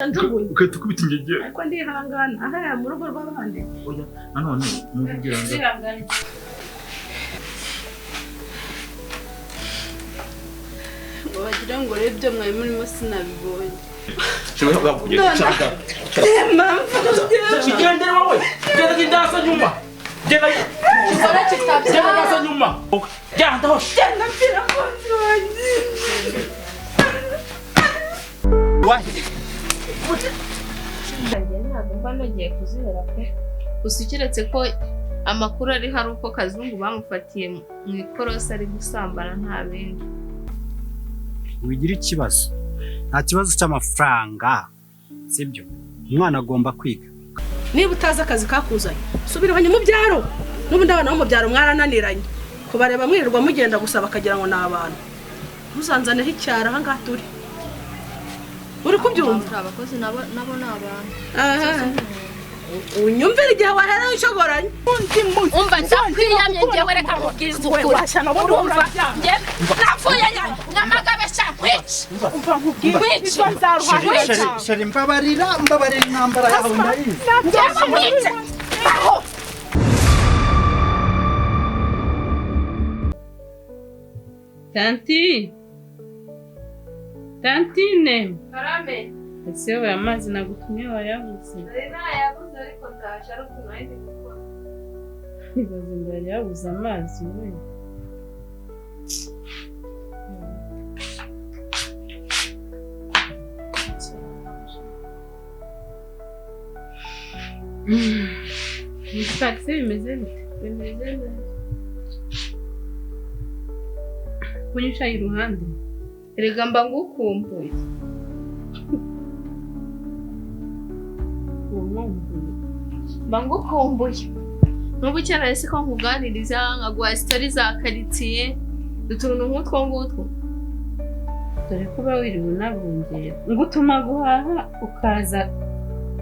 ukahita ukubita ingegera ariko ndihangana aha mu rugo rw'abandi. Oya nanone muvugira ngo bagira ngo rero ibyo mwari murimo sinabibonye. Shobora kugira cyaka. Kigendera wowe. Genda kidasa nyuma. Genda. Isora kitabya. Genda kidasa nyuma. Genda ho. Genda mpira konzi wanjye. Wahi. Ntabwo mba nagiye kuzihera pe. Gusa ukiretse ko amakuru ari hari uko Kazungu bamufatiye mu ikorosi ari gusambana nta bindi. Wigira ikibazo nta kibazo cy'amafaranga sibyo umwana agomba kwiga. Niba utazi akazi kakuzanye subiranye mu byaro n'ubundi abana bo mu byaro mwarananiranye kubareba mwirirwa mugenda gusa bakagira ngo ni abantu muzanzaneho icyara aha ngaha turi uri kubyumva Abakozi nabo ni abantu. unyumvira igihe wahera wishogoranye Umva nzakwiyamye ngewe reka nkubwize ukuri. Urumva nge napfuye nyamagabe shakwici. umva nkubwize nzaruhahira Shari mbabarira intambara yawe ndayizi. Ngewe mwice. Aho. Tantine. Karame. Ese we amazi nagutumye wayabuze. Nayabuze ariko ndaje ari ukuntu gukora. Ibaze mbere yabuze amazi we. Taxi bimeze bite? Bimeze neza. Kunyusha iruhande. Erega mba ngukumbuye. Mba ngukumbuye. N'ubu cyane siko nkuganiriza nkaguha story za quartier utuntu nk'utwo ngutwo. Dore kuba wiriwe unabungera. Ngutuma guhaha ukaza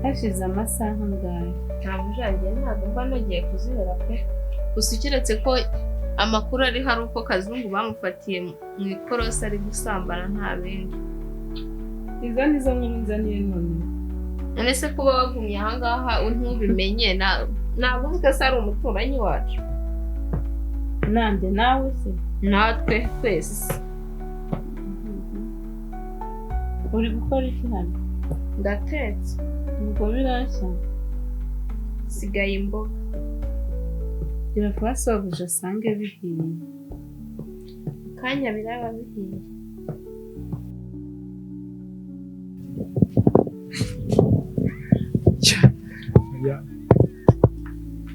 hashize amasaha ngahe. Ntabujanye ntabwo mba nagiye kuzihera pe. Gusa ukiretse ko amakuru ari hari uko Kazungu bamufatiye mu ikorosi ari gusambana nta bindi. Izo nizo nzaniye none. None se kuba wagumye aha ngaha ntubimenye ntabwo uzi ko ari umuturanyi wacu. Nande nawe se? Natwe twese. Uri gukora iki hano? Ndatetse. Ubwo birashya. Sigaye imboga. Gira sobuja asange bihiye. Kanya biraba bihiye. Ya.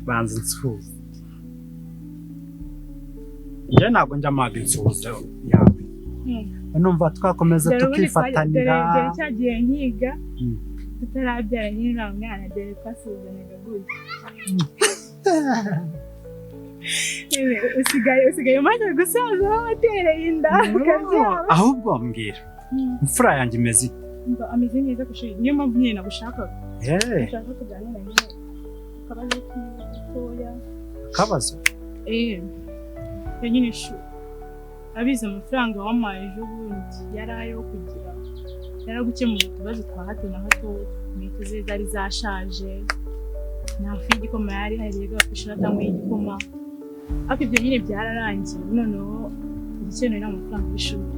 Banza nsuhuza. Njye ntabwo njya amaga insuhuza yawe. Numva twakomeza tukifatanira. Dore cyagiye nkiga tutarabyara nyine nta mwana dore twasuzanaga gutya. Usigaye umaze gusaza watereye inda ukabyara. Ahubwo mbwira imfura yanjye imeze ite? Ameze neza kushira niyo mpamvu nyine nagushakaga. Ushaka kuganira nyine akabazo k'itoya. Akabazo? Nyine shu abize amafaranga wamaye ejo bundi yari ayo kugira yaragukemura utubazo twa hato na hato inkweto ze zari zashaje ntafu y'igikoma yari hariga kwishura cyangwa y'igikoma ariko ibyo nyine byararangiye noneho igikenewe n'amafaranga y'ishuri.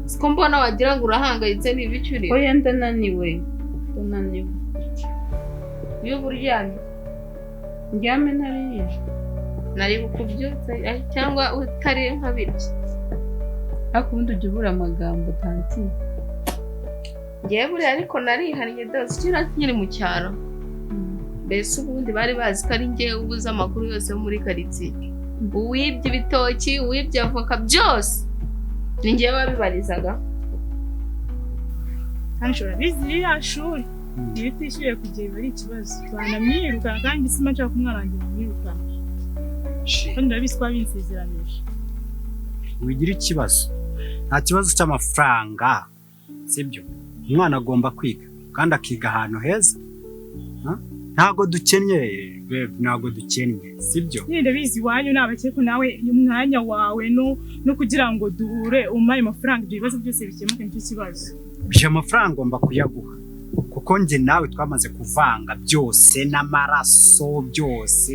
Siko mbona wagira ngo urahangayitse n'ibicuri. Oya ndananiwe. Iyo buryamye Ndyame nariye. nari bukubyutse cyangwa utari nkabirye. Ariko ubundi ujya ubura amagambo tanti. Ngiye buriya ariko narihariye dose kira nkiri mu cyaro. Mbese ubundi bari bazi ko ari ngiye ubuze amakuru yose yo muri quartier. Uwibye ibitoki, uwibye avoka byose. Ni ngiye babibarizaga. Anshora bizi ya shuri. Niyo tishyuye kugira bari ikibazo. Banamwiruka kandi sima nshaka kumwarangira mwiruka. Kandi ndabiswa binsezeranisha. Wigira ikibazo nta kibazo cy'amafaranga sibyo umwana agomba kwiga kandi akiga ahantu heza. ntago dukennye babe, ntago dukennye sibyo. Nyine bizi wanyu nabake ko nawe umwanya wawe no kugira ngo duhure umaye amafaranga ibyo bibazo byose bikemuke nicyo kibazo. Byo amafaranga ngomba kuyaguha kuko njye nawe twamaze kuvanga byose n'amaraso byose.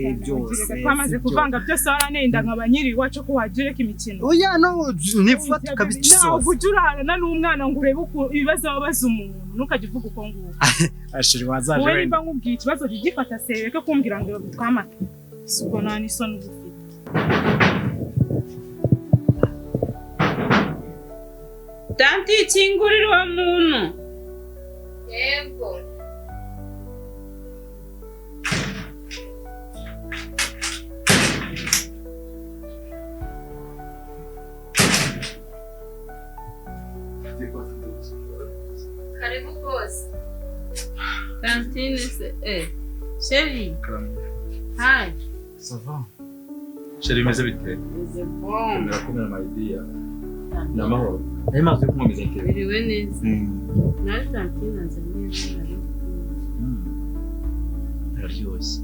Twamaze kuvanga byose waranenda nk'abanyiri iwacu ko wagireka imikino. Oya no nifuza tukabisoza. Nawe ujurana n'umwana ngo urebe uko ibibazo babaza umuntu ntukajye uvuga uko nguko. Ashiri wazaje wowe niba nkubwiye ikibazo gifata sereke kumbwira ngo twamata. Suko nani soni ufite. Tanti kingurira uwo muntu. Yego. Karibu boss. Tantine se Chérie. Hi. Ça va? Chérie, meze bite? C'est bon. Ndakomera my dear. Namahoro. Maze kumwemeza ite? Biriwe neza. Na Tantine azanye Araryoshye.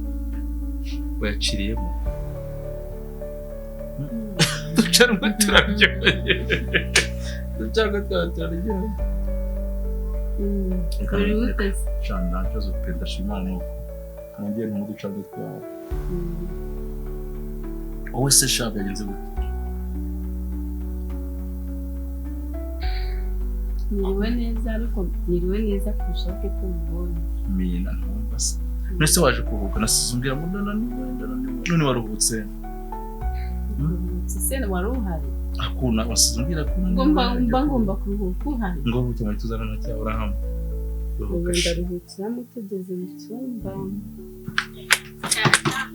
Wayaciriyemo. Ducanwe turaryoshye. Ducanwe turaryoshye. Karibu tese. Cyane cyazo penda shimano. Kangiye mu ducanwe twawe. Wowe se shaka yagenze gute? Niriwe neza ariko niriwe neza kurusha uko mubonye. Mina ntumva se. Nese waje kuvuka nasuzumbira mu none waruhutse. Sise wari uhari. Akuna wasuzumbira kuna. Ngomba kuruhuka uhari. Ngo buke muri tuzana na cya Abraham. Ndaruhukiramo tugeze mu cyumba.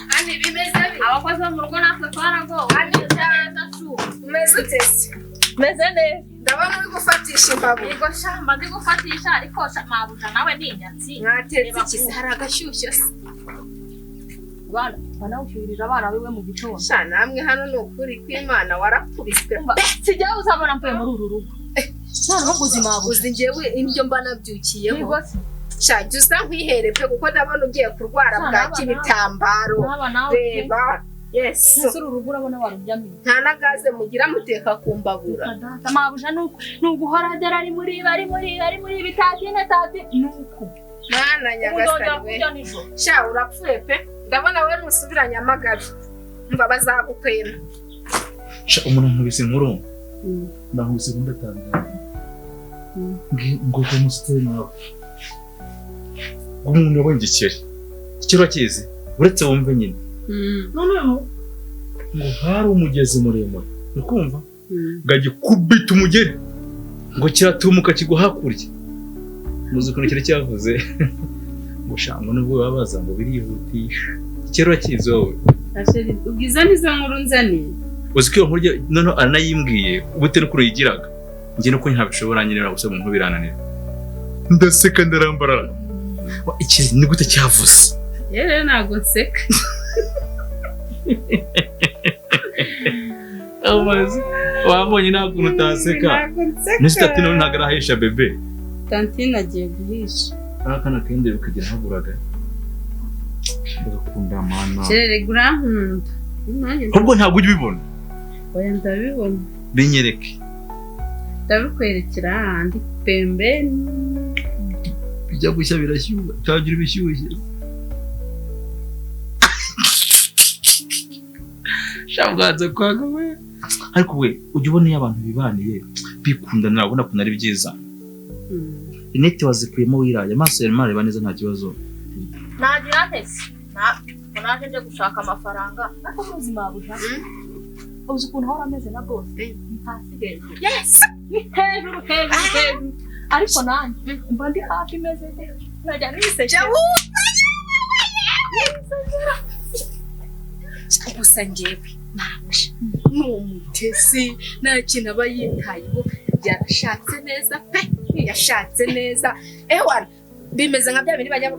Kandi bimeze abakozi bo mu rugo natwe twaragowe. Kandi neza su. Umeze utese. Meze neza. Ndabona uri gufatisha imbago. Yego shamba ndi gufatisha ariko mabuja nawe ni inyatsi. Mwatetse iki hari agashyushye se. Bana ushyirira abana biwe mu gitondo. Sha namwe hano ni ukuri kw'Imana warakubiswe. Sijya uzabona mvuye muri uru rugo. None ubuzima buzi ngewe indyo mba nabyukiyeho. Sha juza nkwihere pe kuko ndabona ugiye kurwara bwaki ibitambaro. Reba. Yes. Suru rugura bona warubyamye. Nta nagaze mugira muteka kumbabura. Mabuja nuguhora agera ari muri bitatine tati nuko. Mwana nyagasani. Sha urapfuye pe. Ndabona we musubiranya amagabi. Mva bazagukwena. Sha umuntu nkubise inkuru. Ndahuse kundatanga. Ngo musiteri nawe. Umuntu yabongekere. Ikiro kizi. Uretse wumve nyine. Noneho ngo hari umugezi muremure ukumva ngagikubita umugeri ngo kiratumuka kigwa hakurya muzi ukuntu kire cyavuze ngo shango nubwo babaza ngo birihutisha ikiro kizi wowe Asheri ugiza nizo nkuru nzaniye uzi ko nkuru none aranayimbwiye ubute no kuruyigiraga nge nuko ntabishobora nyine naguse mu ntubirananira ndaseka ndarambarana iki ni gute cyavuze rero nago nseka amazi wabonye ntabwo utaseka nisi tati none ntabwo arahisha bebe Tantine agiye guhisha akana kende ukagira haburaga ndakunda mana Chere gurankunda ubwo ntabwo ujye ubibona oya ndabibona binyereke ndabikwerekera ahandi pembeni bijya gushya birashyuha cyagira ibishyushye shabwaza kwaga we ariko we ujye ubona iyo abantu bibaniye bikundana urabona ko ari byiza inete wazikuyemo wiraye amaso yarimo areba neza nta kibazo nagira ntese naje nje gushaka amafaranga ariko ubuzima buja uzi ukuntu ahora ameze na boss ni hasi hejuru yes ni hejuru ariko nanjye mba ndi hafi meze najya nisekera gusa njyewe n'umutesi nta kintu aba yitayeho yarashatse neza pe yashatse neza ewana bimeze nka bya bindi bajya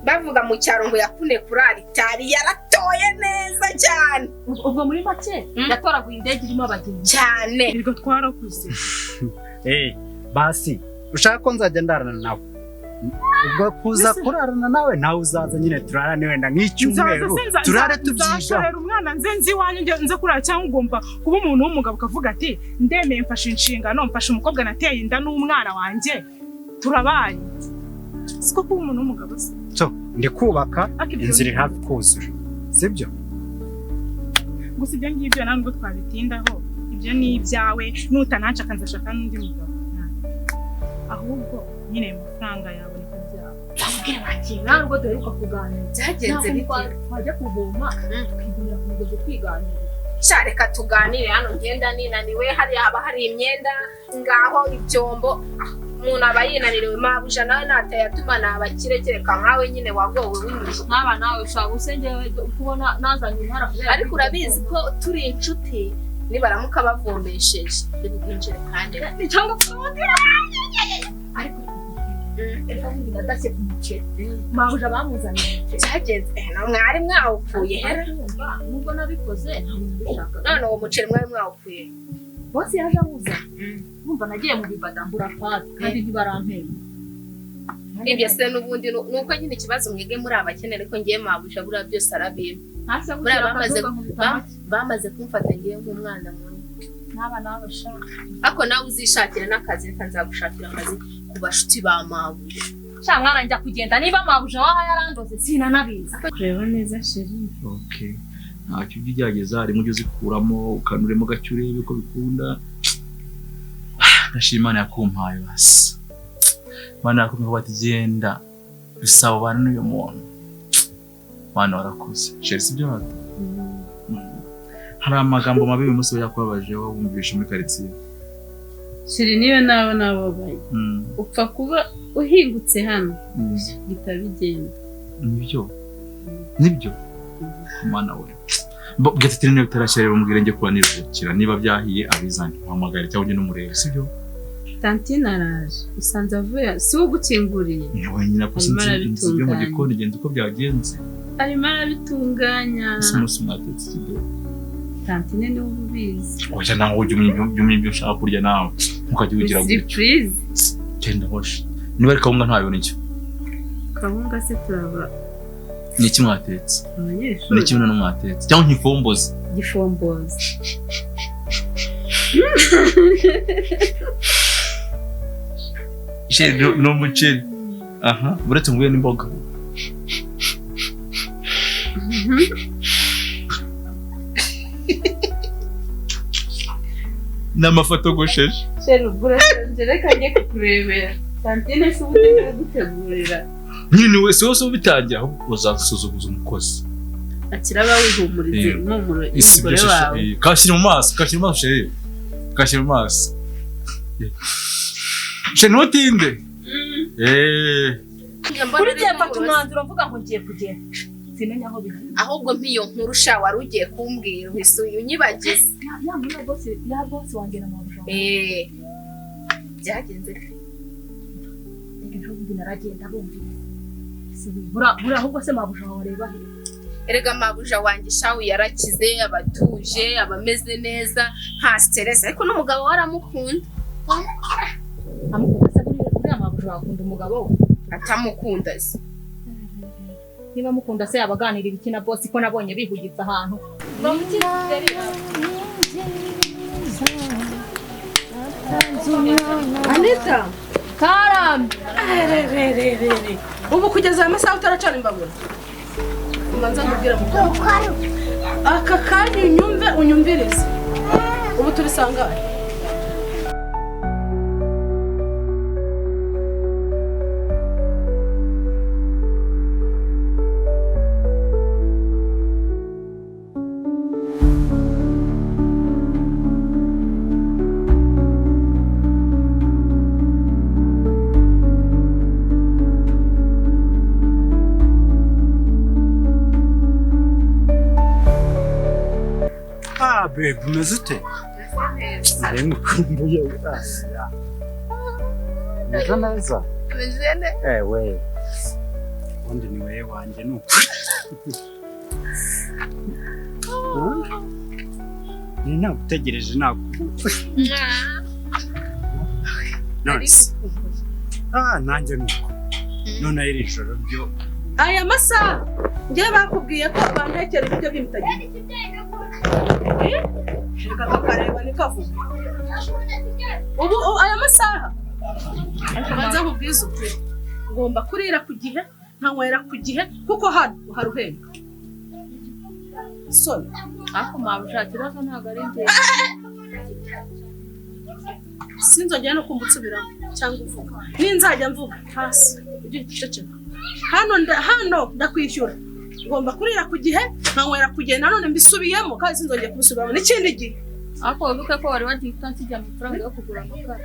bavuga mu cyaro ngo yakune kuri aritari yaratoye neza cyane ubwo muri make yatoraguye indege irimo abagenzi cyane Nirwo twarakuze. basi ushaka ko nzajya ndarana nawe ubwo kuza kurarana nawe uzaza nyine turarane wenda nk'icyumweru turare tubyiga umwana nzi wanyu nze kurara cyangwa ugomba kuba umuntu w'umugabo ukavuga ati ndemeye mfashe inshingano mfashe umukobwa nateye inda n'umwana wanjye turabaye siko kuba umuntu w'umugabo se ndi kubaka inzira iri hafi kuzura sibyo gusa ibyo ngibyo ntabwo twabitindaho ibyo ni ibyawe nutananca kanzashaka n'undi mugabo ahubwo nyine amafaranga yawe niko byaba bakubwira bati ntabwo duheruka kuganira byagenze bite twajya kuvoma twigurira ku mugezi twiganira reka tuganire hano ngenda ninaniwe hariya haba hari imyenda ngaho ibyombo umuntu aba yinaniriwe mabuja nawe natayatuma nabakire kereka nkawe nyine wagowe w'imizi nk'aba nawe ushaka usengewe kubona nazanye intara ariko urabizi ko turi inshuti nibaramuka bavomesheje ndibwinjire kandi cyangwa kumutira ariko reka ndi nadase ku muceri mabuja bamuzaniye cyagenze na mwari mwawupfuye hera nubwo nabikoze ntabishaka none uwo muceri mwari mwawupfuye bose yaje amuza numva nagiye mu bibadambura fat kandi ntibarampera ibyo se n'ubundi nuko nyine ikibazo mwege muri abakene ariko ngiye mabuja buriya byose arabimpa bamaze kumfata ngiye nk'umwana mubi n'aba nabashaka ariko nawe uzishakira n'akazi reka nzagushakira akazi ku bashuti ba mabuja sha mwana njya kugenda niba mabuja waha yarandoze sinanabizi kureba neza sheri okay ntacyo ugerageza harimo ujye uzikuramo ukanuremo gake urebe uko bikunda ndashima Imana yakumpaye basi Imana yakumpaye bati genda bisaba bana n'uyu muntu Imana warakoze sheri sibyo hata hari amagambo mabi uyu munsi yakubabaje wumvisha muri quartier sheri niyo nababaye upfa kuba uhingutse hano bitabigenda nibyo Umwana we bwatitire niyo tarashyira bamubwire nge kuba nirukira niba byahiye abizanye mpamagara cyangwa ujye n'umurebe sibyo Tantine araje usanze avuye si wo gukinguriye niwe nyina kusinzi ibyo mu gikoni genze uko byagenze arimo arabitunganya umunsi mwatetse kido Tantine niwe ubizi oya nawe ujye umenya ibyo ushaka kurya nawe ntukajye ugira ngo surprise genda hoshi niba ari kawunga ntayo nicyo kawunga se turaba ni iki mwatetse abanyeshuri ni kimwe no mwatetse cyangwa nk'ifombozi gifombozi sheri no muceri aha buretse nguye n'imboga n'amafoto gosheje sheri ubwo reka njye kukurebera Tantine se ubundi gutegurira nyine wese wose ubitangiye ahubwo uzasuzuguza umukozi akiraba wihumurize impumuro y'umugore wawe kashyira mu maso sheri kashyira mu maso sheri ntutinde kuri gihe mfata umwanzuro mvuga ngo ngiye kugenda simenya aho biri ahubwo mpiyo nkuru sha wari ugiye kumbwira uhisuye unyibagize ya boss wanjye na mabuja byagenze ejo bundi naragenda bumvira buri ahubwo se mabuja wareba erega mabuja wanjye shawu yarakize abatuje abameze neza nta stress ariko n'umugabo waramukunda amukunda se buriya mabuja wakunda umugabo we atamukunda se niba mukunda se yabaganirira iki na boss ko nabonye bihugitse ahantu Anita karambe ubu kugeza aya masaha utaracana imbabura umanza nkubwira mugabo aka kanya unyumvirize ubu turi sangahe babe umeze ute nari mukumbuye urasiya umeze neza ewe ubundi ni wowe wanjye ni ukuri ni nagutegereje none nanjye ni uko none iri joro byo aya masaha njye bakubwiye ko bantekera ibyo bimutagiye reka kakareba nikavuga ubu aya masaha banza nkubwiza ukuri ngomba kurira ku gihe nkanywera ku gihe kuko hano haruhenga soni ariko mabuja kibazo ntabwo ari njye sinzongera no kumbutsubiramo cyangwa uvuga ninzajya mvuga hasi ujye ceceka hano ndakwishyura ngomba kurira ku gihe nkanywera ku gihe nanone mbisubiyemo kandi sinzongera kubisubiramo n'ikindi gihe ariko wibuke ko wari wagiye utansigira amafaranga yo kugura amakara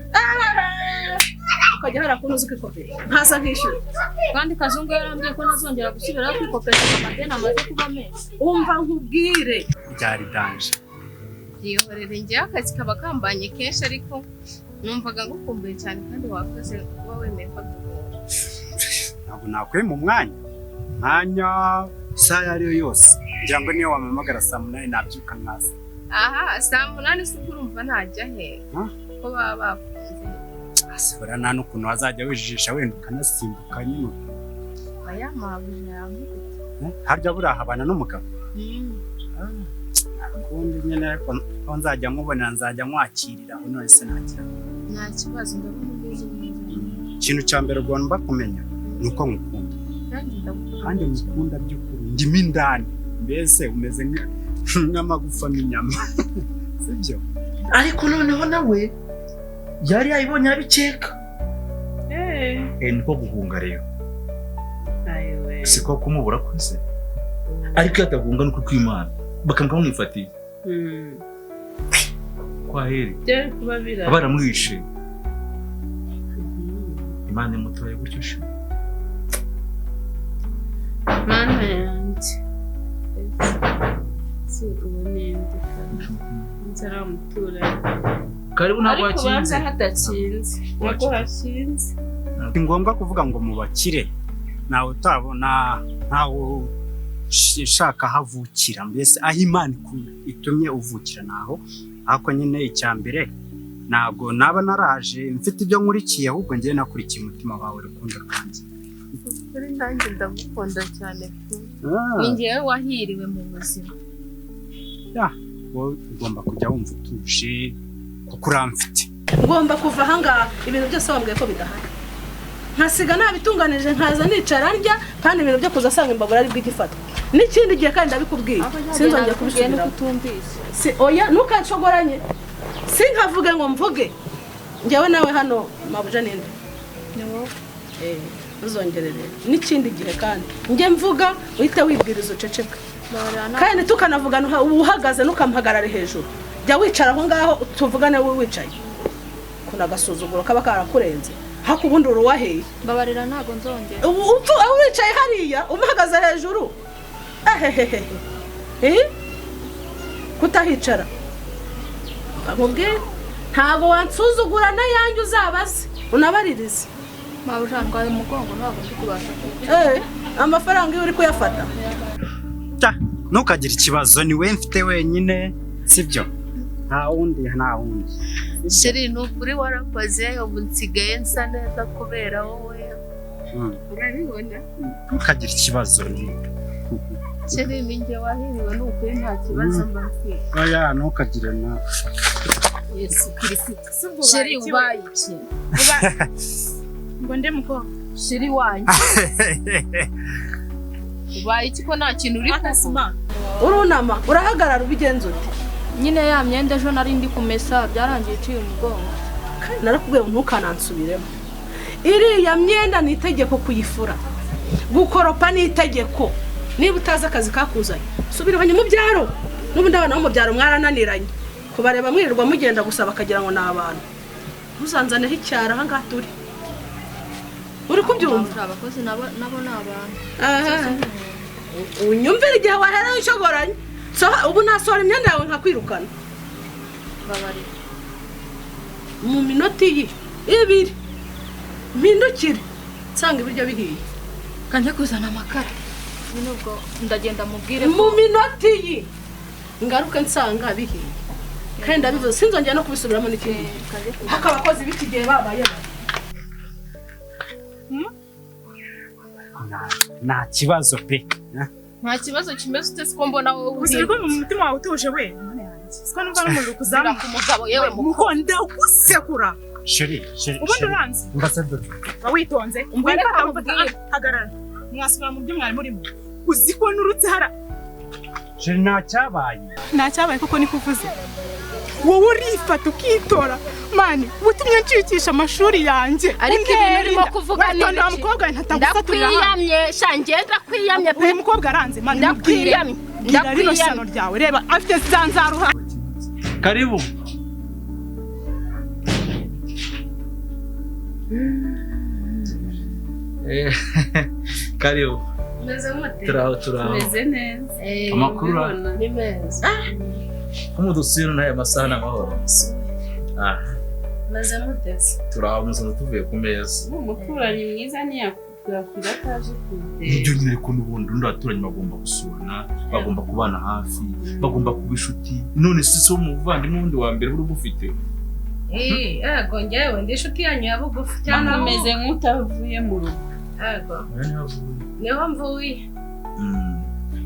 ukajya hari akuntu uzi kwikopera ntaza nkishyura kandi kazungu yarambwiye ko nazongera gusubiraho kwikopera amadeni amaze kuba menshi umva nkubwire byari danje byihorere njyewe akazi kaba kambanye kenshi ariko numvaga ngukumbuye cyane kandi wakoze kuba wemeye ko duhura ntabwo nakwiye mu mwanya isaha iyo ari yo yose ngira ngo niyo wamamagara saa 8 nabyuka nkaza aha saa 8 se urumva ntajya he ko baba bafunze asibura nta n'ukuntu wazajya wijijisha wenda ukanasimbuka nyine aya mabuja yambutse harya buriya habana n'umugabo akundi nyine ariko aho nzajya nkubonera nzajya nkwakirira aho none se nagira nta kibazo ndabona ubizi neza ikintu cya mbere ugomba kumenya ni uko ngukunda kandi ngukunda by'ukuri ndimo indani mbese umeze nk'amagufa n'inyama sibyo ariko noneho nawe yari yayibonye abikeka niko guhunga rero siko kumubura kwese ariko yatahunga nuko kw'Imana bakamuka mwifatiye kwa heri baramwishe Imana imutoye gutyo sho mana yanjye si ubunende nzara umuturanyi karibu ntabwo ariko wakinze banza hadatsinze ntabwo hashinze ni ngombwa kuvuga ngo mubakire nawe utabona ntawe ushaka havukira mbese aho Imana itumye uvukira naho ariko nyine icya mbere ntabwo naba naraje mfite ibyo nkurikiye ahubwo ngiye nakurikiye umutima wawe rukundo rwanjye kuri nanjye ndagukunda cyane ni njyewe wahiriwe mu buzima wowe ugomba kujya wumva utuje kuko uramfite ngomba kuva ahangaha ibintu byose wambwiye ko bidahari nkasiga nabitunganije nkaza nicara ndya kandi ibintu byo kuza asanga imbabura ari bw'igifatwa n'ikindi gihe kandi ndabikubwiye sinzongeye kubisubiramo si oya ntukanshogoranye sinkavuge ngo mvuge njyewe nawe hano mabuja ninde ni wowe uzongerere n'ikindi gihe kandi njye mvuga uhite wibwiriza uceceka kandi tukanavugana uhagaze ntukampagarare hejuru jya wicara aho ngaho tuvugane wowe wicaye kuna agasuzuguro kaba karakurenze hako ubundi uruwaheye mbabarira ntabwo nzongera aho wicaye hariya umuhagaze hejuru kutahicara nkubwire ntabwo wansuzugura n'ayanjye uzabaze unabaririze mabuja ndwaye umugongo ntabwo ndi kubasha amafaranga iyo uri kuyafata ntukagire ikibazo ni we mfite wenyine sibyo nta wundi sheri ni ukuri warakoze ubu nsigaye nsa neza kubera wowe urabibona ntukagire ikibazo sheri ni njye wahiriwe ni ukuri nta kibazo mba mfite oya ntukagire na yesu kirisito sheri ubaye iki ngo nde mukobwa sheri wanjye ubaye iki ko nta kintu uri kuvuga urunama urahagarara ubigenza ute nyine ya myenda ejo nari ndi kumesa byarangiye iciye umugongo narakubwiye ngo ntukanansubiremo iriya myenda ni itegeko kuyifura gukoropa ni itegeko niba utazi akazi kakuzanye subira mu byaro n'ubundi abana bo mu byaro mwarananiranye kubareba mwirirwa mugenda gusa bakagira ngo ni abantu ntuzanzaneho icyaro aha ngaha turi uri kubyumva abakozi nabo ni abantu unyumvira igihe wahera wishogoranye ubu nasohora imyenda yawe nkakwirukana babarira mu minota iyi 2 mpindukire nsanga ibiryo bihiye kanjye kuzana amakara nubwo ndagenda mubwire mu minota iyi ngaruke nsanga bihiye kandi ndabivuze sinzongera no kubisubiramo n'ikindi haka abakozi b'iki gihe babaye nta kibazo pe. nta kibazo kimeze ute siko mbona wowe gusa ariko mu mutima wawe utuje we mana yanjye siko numva n'umuriro kuzamuka ku mugabo yewe mukonda gusekura Sheri ubundi uranzi ambassador witonze hagarara mwasubira mu byo mwari murimo uzi ko nurutse hara Sheri nta cyabaye kuko niko uvuze wowe urifata ukitora mani ubutumye nshikisha amashuri yanjye ariko ibintu urimo kuvuga ni nta mukobwa ntatangusaturira ndakwiyamye shangenda kwiyamye uyu mukobwa aranze mani ndakwiyamye rino shyano ryawe reba afite zanzaruha Karibu. Karibu. meze mute Turaho. meze neza Amakuru ni meza Umudusiro naye amasaha n'amahoro. meze mute Turaho musanze tuvuye ku meza. umuturanyi mwiza niyakura ataje kude Ibyo nyine ariko n'ubundi undi abaturanye bagomba gusurana, bagomba kubana hafi, bagomba kuba inshuti. None si so muvandimwe wundi wa mbere uri bufite. Ego njyewe ndi inshuti yanyu ya bugufi cyane umeze nk'utavuye mu rugo ego niho mvuye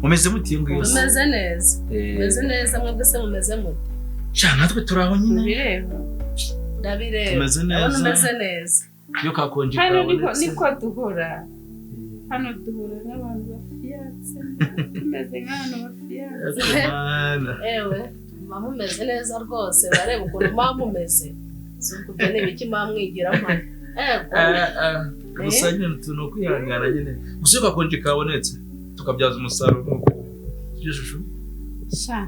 Mumeze mute ngo yose? Mumeze neza mumeze neza mwebwe se mumeze mute Sha natwe turaho nyine. Bireba ndabireba Tumeze neza. Mumeze neza Yo kakonje hano niko duhura hano duhura n'abantu bafiyatse tumeze nk'abantu bafiyatse ewe mumeze neza rwose bareba ukuntu mumeze sukubye n'ibiki mwamwigira mpano gusa nyine tuno kwihangana nyine gusa yo kakonje kabonetse tukabyaza umusaruro cy'ishusho sha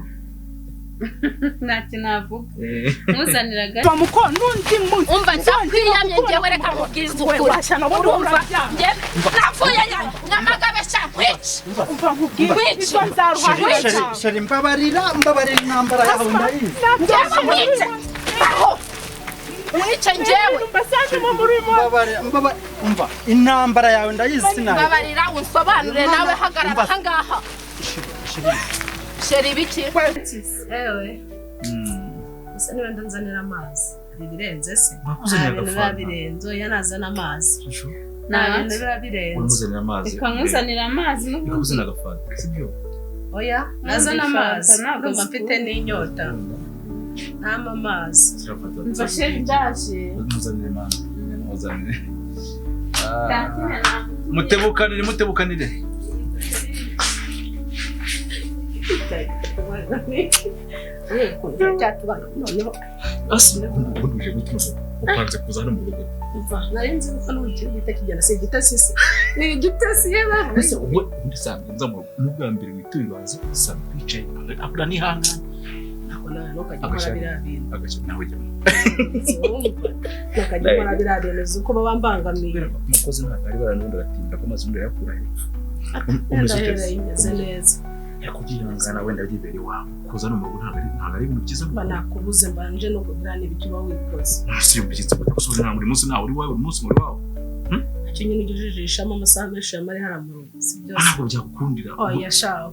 ntacyo navuga muzaniraga bamuko n'undi munsi umva ndakwiyamye njyewe reka mubwiza ukuri washana ubundi njye navuye nyamagabe sha kwici umva nkubwiza nzaruha Sheri mbabarira intambara yawe ndayizi. mwice aho mwice njyewe Mbabarira umva intambara yawe ndayizi sinayo. mbabarira unsobanurire nawe hagarara ahangaha Sheri biki ewe ese niba ndanzanira amazi birenze se nta birenze yanazana amazi nta bintu biba birenze ikamuzanira amazi n'ubundi n'agafanta sibyo oya nazana amazi ntabwo mfite n'inyota nta amazi mva Sheri ndaje muzanire amazi muzanire mutebukanire upanze kuza hano mu rugo narenze ko n'ubukire bitakigenda se igitasi se ni igitasi yaba ese ubundi sanzwe nza mu bwa mbere wituye bazi sanzwe kwicaye akura nihangana nako no kajya birabintu agashyira nawe jya nakajya mara birabintu zuko babambangamiye umukozi ntabwo ari baranundi aratinda ko maze undi yakura imeze neza yakugihangana wenda byibere wawe kuza no mu rugo ntabwo ari ibintu byiza banakubuze mbanje no kugurana ibyo wikoze si yo byiza gusura nta muri munsi nawe uri wawe umunsi muri wawe icyo nyine ugijijishamo amasaha menshi yamari haramurugo si byose ntabwo byakukundira oya shaho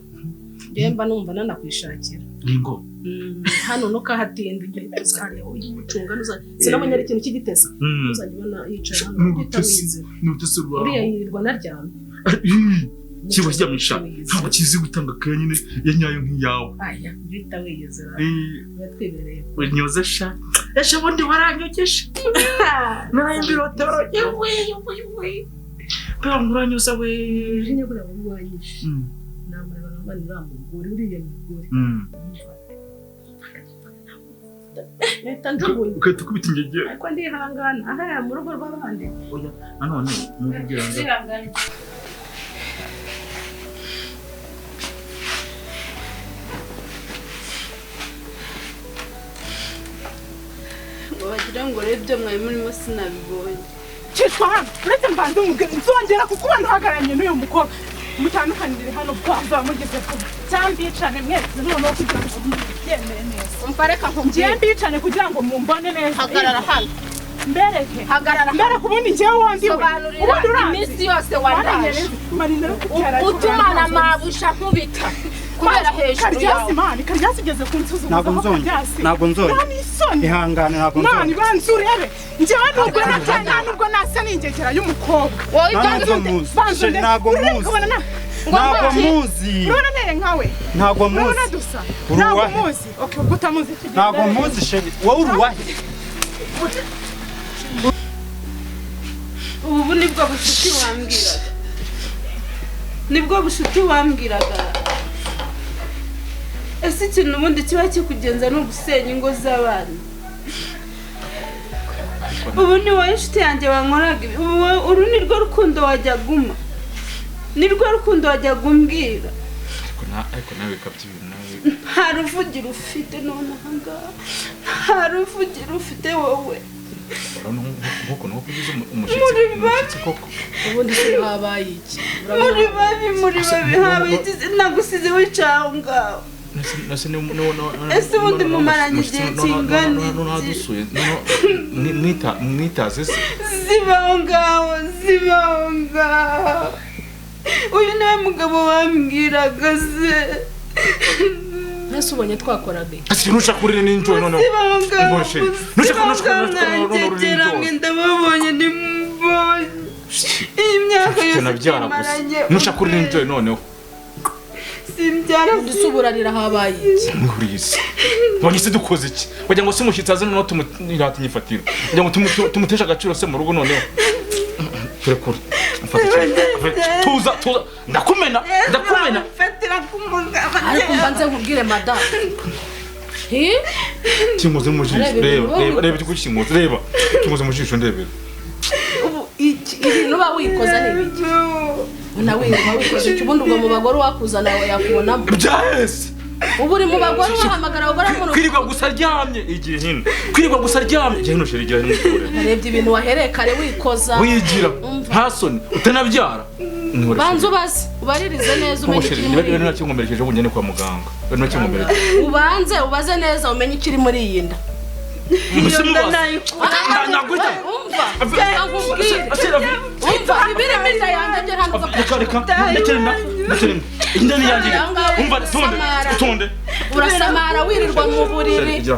Jemba numva nanakwishakira. Ningo. Hano no kahatinda igihe tuzare uyimucunga nuza. Sinamenya ari ikintu cy'igitese. Uzajibona yicara hano bitawize. N'utese rwa. Uriya yirirwa naryama. Kiba cyamisha. Ntabwo kizi gutanga kaya nyine yanyayo nk'iyawe. Aya bitawize. Batwibereye. Unyoza sha. Esha bundi waranyogesha. Narayimbirotora yewe. Pero muranyoza we. Jinyagura wanyisha. Namara bangana ramugori uriye mugori. Netanjubuye. Ukahita ukubita ingegera. Ariko ndihangana. Aha mu rugo rw'abandi. Oya, nanone mubwira ngo. Wagira ngo rebyo mwaye murimo sinabibonye. Cyitwa hano, uretse mbanze umubwira nzongera kukubona uhagararanye n'uyu mukobwa. Mutandukanire hano bwanza mugeze ku cyambicane mwese noneho kugira ngo byemere neza. Umva reka nkumbye mbicane kugira ngo mumbone neza. Hagarara hano. Mbereke. Hagarara. Mbere kubundi ngiye wondiwe. Sobanurira iminsi yose wandaje. Utumana mabusha nkubita. kubera hejuru yawe. Karyasi igeze kunsuzuma. Ntabwo nzongera. Ihangane ntabwo nzongera. Mani banzu urebe. Njyewe nubwo natanya nubwo nasa n'ingegera y'umukobwa. Wowe Ntabwo muzi. Ntabwo muzi. Urabona nere nkawe. Ntabwo muzi. Urabona dusa. Ntabwo muzi. Okay, ubwo utamuzi. Ntabwo muzi sheri. Wowe uruwahe? Ubu nibwo bushuti wambwiraga. Nibwo bushuti wambwiraga. Ese ikintu ubundi kiba kikugenza no gusenya ingo z'abana. Ubu ni wowe inshuti yanjye wankoraga ibi. Uru ni rwo rukundo wajya guma. Ni rwo rukundo wajya gumbwira. Ariko nawe bikabye ibintu nawe. Nta ruvugira ufite none ahangaha. Nta ruvugira ufite wowe. Nkuko kugize umushyitsi koko. Ubundi se habaye iki? Muri babi habaye iki? Nagusize wicaho ngaho. Ese ubundi mumaranye igihe kingana iki? Mwitaze se? Zibaho ngaho. Uyu niwe mugabo wambwiraga se. Nese ubonye twakoraga iki? Ati nushaka kurira n'injoro noneho. Ngoshe. Nushaka ndababonye nimbonye. Imyaka yose nabyaragusa. Nushaka kurira n'injoro noneho. Simbyara dusuburanira habaye iki? Nkurize. Bonye se dukoze iki? Wagira ngo se umushyitsi azana no tumurata nyifatira. Wagira ngo tumutesha agaciro se mu rugo noneho. Turekure. Tuza ndakumena. Fatira kumugaba. Ariko mbanze nkubwire madame. Kingoze mu jisho reba ikukingoze reba. Kingoze mu jisho ndebera. Ubu ibintu ba wikoza n'ibiki? Nawe wikoze ikibundi ubwo mu bagore wakuzana yakubonamo. Byahese. Ubu uri mu bagore wahamagara abagore mu kwirirwa gusa aryamye igihe hino. Kwirirwa gusa aryamye igihe hino sheri igihe hino. Narebye ibintu wahereye kare wikoza. Wigira nta soni utanabyara. Banzu ubaririze neza umenye ikiri muri. Niba nakinkomerekeje ubu njye kwa muganga. Niba nakinkomerekeje. Ubanze ubaze neza umenye ikiri muri iyi nda. Nagute. Umva ibire mita yanjye ntabwo reka indani yanjye umva tonde urasamara wirirwa mu buriri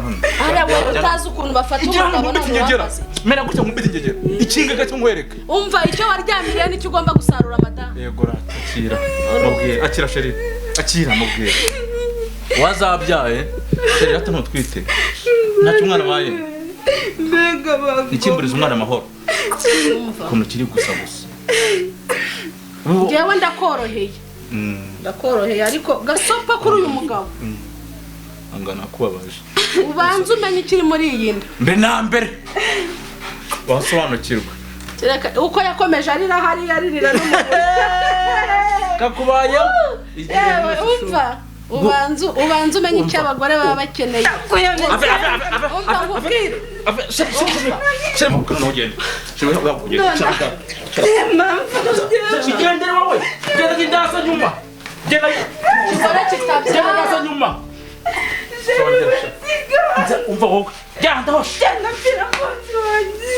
ara utazi ukuntu bafata umugabo n'umugabo mera gutya nkubite ingegera ikingaga cyo nkwereka umva icyo waryamiriye nicyo ugomba gusarura madame yego akira mubwire akira sheri akira mubwire wazabyaye sheri hata ntutwite ntacyo umwana baye mbega bago ikimburiza umwana amahoro ukuntu kiri gusa njyewe ndakoroheye ariko gasopa kuri uyu mugabo angana kubabaje ubanze umenye ikiri muri iyi nda mbe na mbere wasobanukirwa uko yakomeje arira hariya aririra n'umugore kakubaye umva ubanze umenye icyo abagore baba bakeneye Sigendera wowe genda kindasa nyuma genda nyuma umva wowe genda hosh genda mpira munsi wanjye